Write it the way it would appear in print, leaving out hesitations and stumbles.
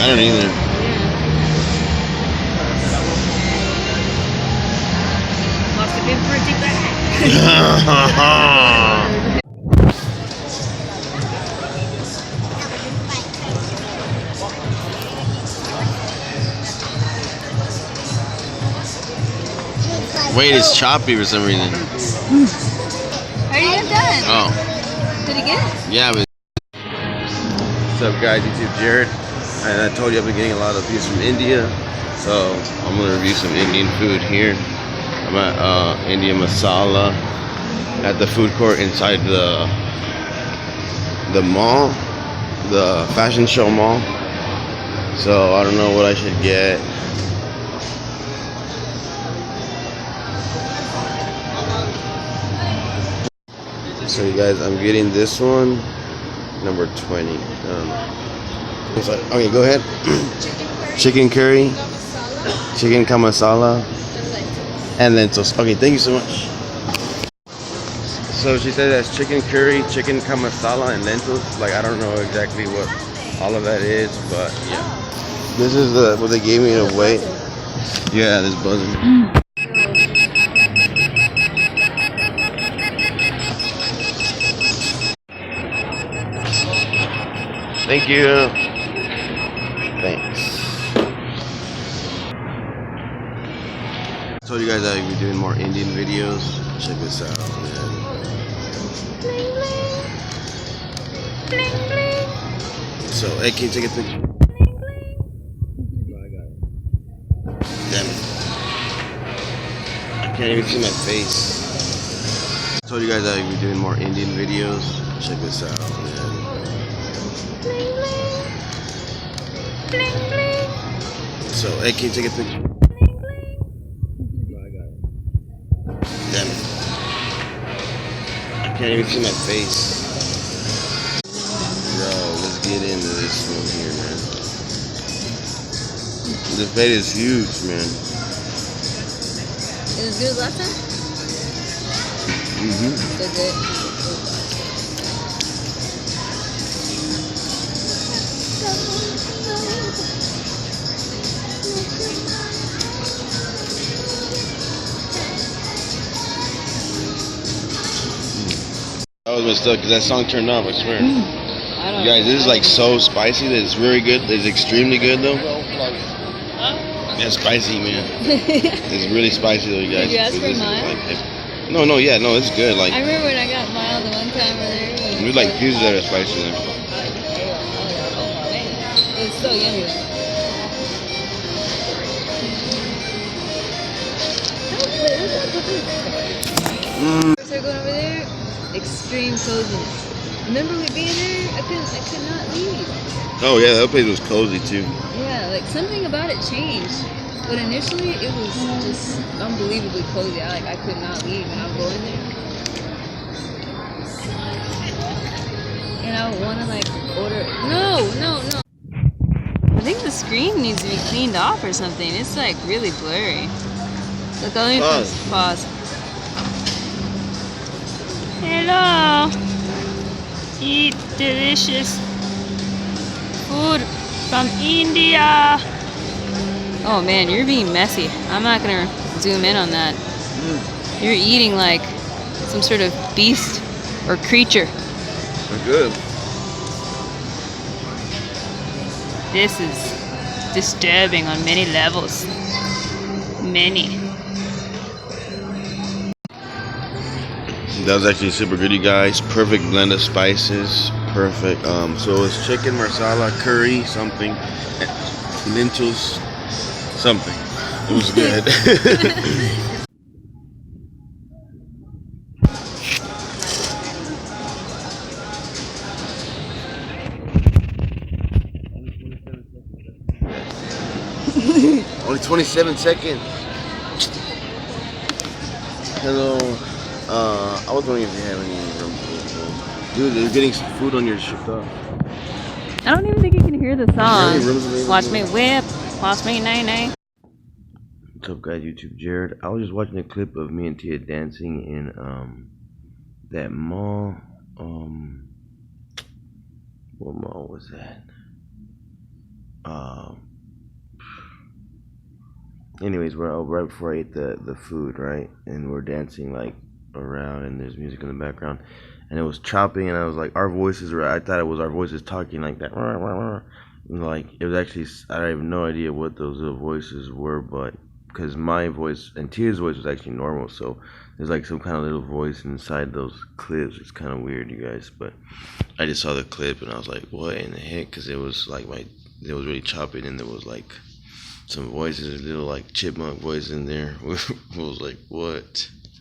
I don't either. Must have been pretty bad. Wait, it's choppy for some reason. How are you done? Oh. Did he get it? Yeah. What's up, guys? YouTube Jared. And I told you I've been getting a lot of views from India. So I'm going to review some Indian food here. I'm at India Masala at the food court inside the mall, the fashion show mall. So I don't know what I should get. So you guys, I'm getting this one, number 20. Okay, go ahead. Chicken curry, chicken ka masala, and lentils. Okay, thank you so much. So she said that's chicken curry, chicken ka masala, and lentils. Like, I don't know exactly what all of that is, but yeah. This is what they gave me to wait. Yeah, this buzzing. Thank you. Thanks. I told you guys I would be doing more Indian videos. Check this out, man. So, hey, can you take a picture? Damn it. I can't even see my face. I told you guys I would be doing more Indian videos. Check this out, man. So, hey, can you take a picture? Damn it. I can't even see my face. Yo, let's get into this one here, man. The bait is huge, man. It was good as last time? Mm-hmm. So good. I was messed up because that song turned off, I swear. You guys, this is like so spicy that it's very good. It's extremely good though. Yeah, spicy, man. It's really spicy though, you guys. Did you ask for mild? Like, no, it's good. Like, I remember when I got mild the one time where there we like pieces that are spicy there. It was so yummy. So going over there, extreme coziness. Remember we being there? I could not leave. Oh yeah, that place was cozy too. Yeah, like something about it changed. But initially it was just unbelievably cozy. I could not leave when I would go in there. And I would want to like order. No. I think the screen needs to be cleaned off or something. It's like really blurry. Look, let me pause. Hello. Eat delicious food from India. Oh man, you're being messy. I'm not gonna zoom in on that. You're eating like some sort of beast or creature. They're good. This is disturbing on many levels. Many. That was actually super good, you guys. Perfect blend of spices. Perfect. So it was chicken masala, curry, something, lentils, something. It was good. Only 27 seconds. Hello. I was wondering if you have any room. Dude, they're getting some food on your ship though. I don't even think you can hear the song. Really Watch me whip, watch me nay. What's up, guys? YouTube Jared. I was just watching a clip of me and Tia dancing in that mall. What mall was that? anyways, we're right before I ate the food, right, and we're dancing like around, and there's music in the background, and it was chopping, and I was like, our voices were. I thought it was our voices talking like that, and like it was actually. I have no idea what those little voices were, but because my voice and Tia's voice was actually normal, so there's like some kind of little voice inside those clips. It's kind of weird, you guys, but I just saw the clip and I was like, what in the heck? Because it was like it was really chopping, and there was like some voices, little like chipmunk voice in there. I was like, what?